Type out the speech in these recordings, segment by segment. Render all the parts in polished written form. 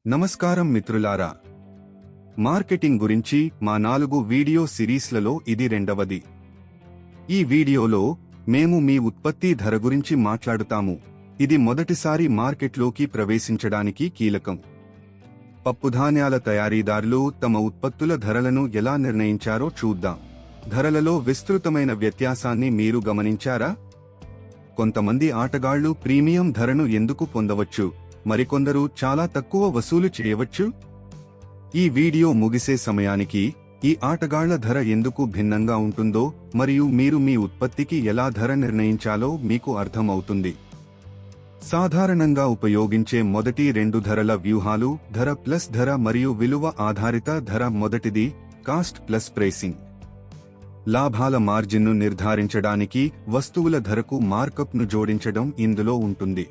నమస్కారం మిత్రులారా, మార్కెటింగ్ గురించి మా 4 వీడియో సిరీస్లలో ఇది రెండవది. ఈ వీడియోలో మేము మీ ఉత్పత్తి ధర గురించి మాట్లాడుతాము. ఇది మొదటిసారి మార్కెట్లోకి ప్రవేశించడానికి కీలకం. పప్పుధాన్యాల తయారీదారులు తమ ఉత్పత్తుల ధరలను ఎలా నిర్ణయించారో చూద్దాం. ధరలలో విస్తృతమైన వ్యత్యాసాన్ని మీరు గమనించారా? కొంతమంది ఆటగాళ్లు ప్రీమియం ధరను ఎందుకు పొందవచ్చు, మరికొందరు చాలా తక్కువ వసూలు చేయవచ్చు. ఈ వీడియో ముగిసే సమయానికి ఈ ఆటగాళ్ల ధర ఎందుకు భిన్నంగా ఉంటుందో మరియు మీరు మీ ఉత్పత్తికి ఎలా ధర నిర్ణయించాలో మీకు అర్థమవుతుంది. సాధారణంగా ఉపయోగించే మొదటి 2 ధరల వ్యూహాలు ధర ప్లస్ ధర మరియు విలువ ఆధారిత ధర. మొదటిది కాస్ట్ ప్లస్ ప్రైసింగ్. లాభాల మార్జిన్ను నిర్ధారించడానికి వస్తువుల ధరకు మార్కప్ను జోడించడం ఇందులో ఉంటుంది.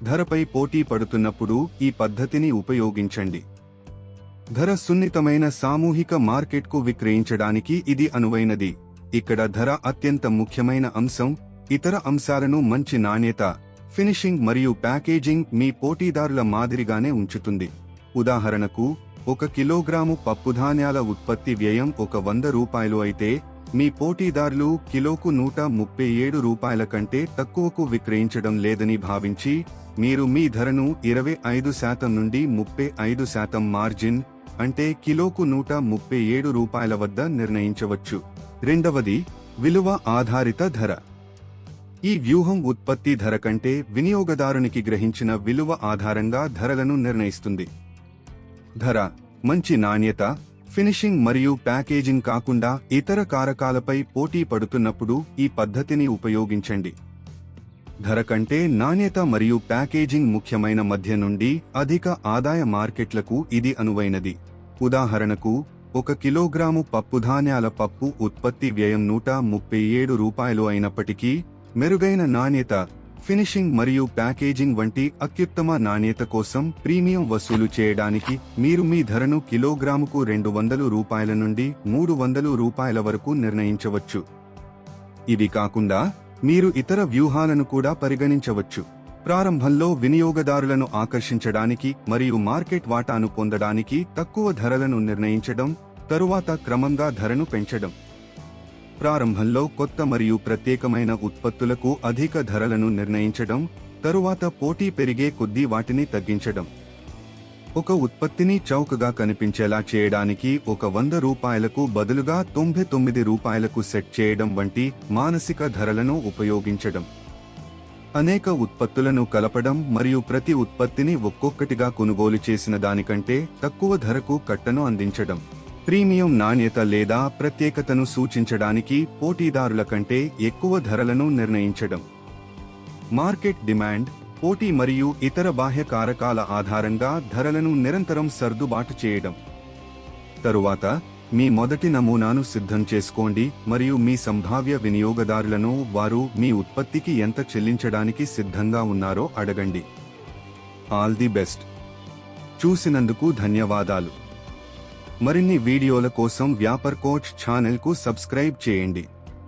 ధరపై పోటీ పడుతున్నప్పుడు ఈ పద్ధతిని ఉపయోగించండి. ధర సున్నితమైన సామూహిక మార్కెట్కు విక్రయించడానికి ఇది అనువైనది. ఇక్కడ ధర అత్యంత ముఖ్యమైన అంశం. ఇతర అంశాలను మంచి నాణ్యత, ఫినిషింగ్ మరియు ప్యాకేజింగ్ మీ పోటీదారుల మాదిరిగానే ఉంచుతుంది. ఉదాహరణకు, 1 కిలోగ్రాము పప్పుధాన్యాల ఉత్పత్తి వ్యయం 100 రూపాయలు అయితే మీ పోటీదారులు కిలోకు 137 రూపాయల కంటే తక్కువకు విక్రయించడం లేదని భావించి మీరు మీ ధరను 25% నుండి 35% మార్జిన్, అంటే కిలోకు 137 రూపాయల వద్ద నిర్ణయించవచ్చు. రెండవది విలువ ఆధారిత ధర. ఈ వ్యూహం ఉత్పత్తి ధర కంటే వినియోగదారునికి గ్రహించిన విలువ ఆధారంగా ధరలను నిర్ణయిస్తుంది. ధర, మంచి నాణ్యత, ఫినిషింగ్ మరియు ప్యాకేజింగ్ కాకుండా ఇతర కారకాలపై పోటీ పడుతున్నప్పుడు ఈ పద్ధతిని ఉపయోగించండి. ధర కంటే నాణ్యత మరియు ప్యాకేజింగ్ ముఖ్యమైన మధ్య నుండి అధిక ఆదాయ మార్కెట్లకు ఇది అనువైనది. ఉదాహరణకు, 1 కిలోగ్రాము పప్పుధాన్యాల పప్పు ఉత్పత్తి వ్యయం 137 రూపాయలు అయినప్పటికీ మెరుగైన నాణ్యత, ఫినిషింగ్ మరియు ప్యాకేజింగ్ వంటి అత్యుత్తమ నాణ్యత కోసం ప్రీమియం వసూలు చేయడానికి మీరు మీ ధరను కిలోగ్రాముకు 200 రూపాయల నుండి 300 రూపాయల వరకు నిర్ణయించవచ్చు. ఇవి కాకుండా మీరు ఇతర వ్యూహాలను కూడా పరిగణించవచ్చు. ప్రారంభంలో వినియోగదారులను ఆకర్షించడానికి మరియు మార్కెట్ వాటాను పొందడానికి తక్కువ ధరలను నిర్ణయించడం, తరువాత క్రమంగా ధరను పెంచడం. ప్రారంభంలో కొత్త మరియు ప్రత్యేకమైన ఉత్పత్తులకు అధిక ధరలను నిర్ణయించడం, తరువాత పోటీ పెరిగే కొద్దీ వాటిని తగ్గించడం. ఒక ఉత్పత్తిని చౌకగా కనిపించేలా చేయడానికి 100 రూపాయలకు బదులుగా 99 రూపాయలకు సెట్ చేయడం వంటి మానసిక ధరలను ఉపయోగించడం. అనేక ఉత్పత్తులను కలపడం మరియు ప్రతి ఉత్పత్తిని ఒక్కొక్కటిగా కొనుగోలు చేసిన దానికంటే తక్కువ ధరకు కట్టను అందించడం. ప్రీమియం నాణ్యత లేదా ప్రత్యేకతను సూచించడానికి పోటీదారుల కంటే ఎక్కువ ధరలను నిర్ణయించడం. మార్కెట్ డిమాండ్, పోటీ మరియు ఇతర బాహ్య కారకాల ఆధారంగా ధరలను నిరంతరం సర్దుబాటు చేయడం. తరువాత మీ మొదటి నమూనాను సిద్ధం చేసుకోండి మరియు మీ సంభావ్య వినియోగదారులను వారు మీ ఉత్పత్తికి ఎంత చెల్లించడానికి సిద్ధంగా ఉన్నారో అడగండి. All the best. చూసినందుకు ధన్యవాదాలు. మరిన్ని వీడియోల కోసం వ్యాపార్ కోచ్ ఛానల్కు సబ్స్క్రైబ్ చేయండి.